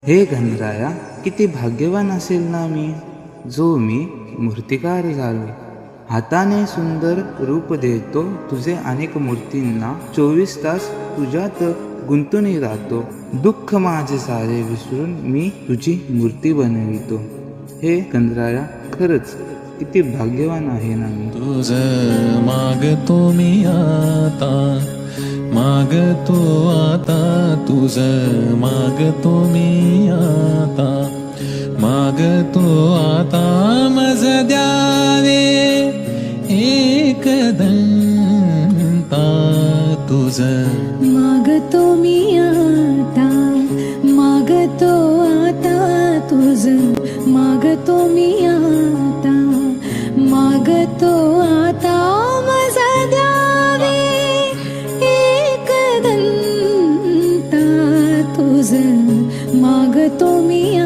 हे गणराया, किती भाग्यवान असेल ना मी, जो मी मूर्तिकार झालो. हाताने सुंदर रूप देतो तुझे, अनेक मूर्तींना 24 तास तुझ्यात गुंतून राहतो. दुःख माझे सारे विसरून मी तुझी मूर्ती बनवितो. हे गणराया, खरंच किती भाग्यवान आहे ना मी. तुझ मागतो मी आता, मागतो आता, तुझ मागतो मी आता, मागतो आता, मज द्यावे एक दंता. तुझ मागतो मी आता, मागतो आता, तुझ मागतो मी आता, मागतो आता, मज द्यावे एक दंता. तुझ मागतो मी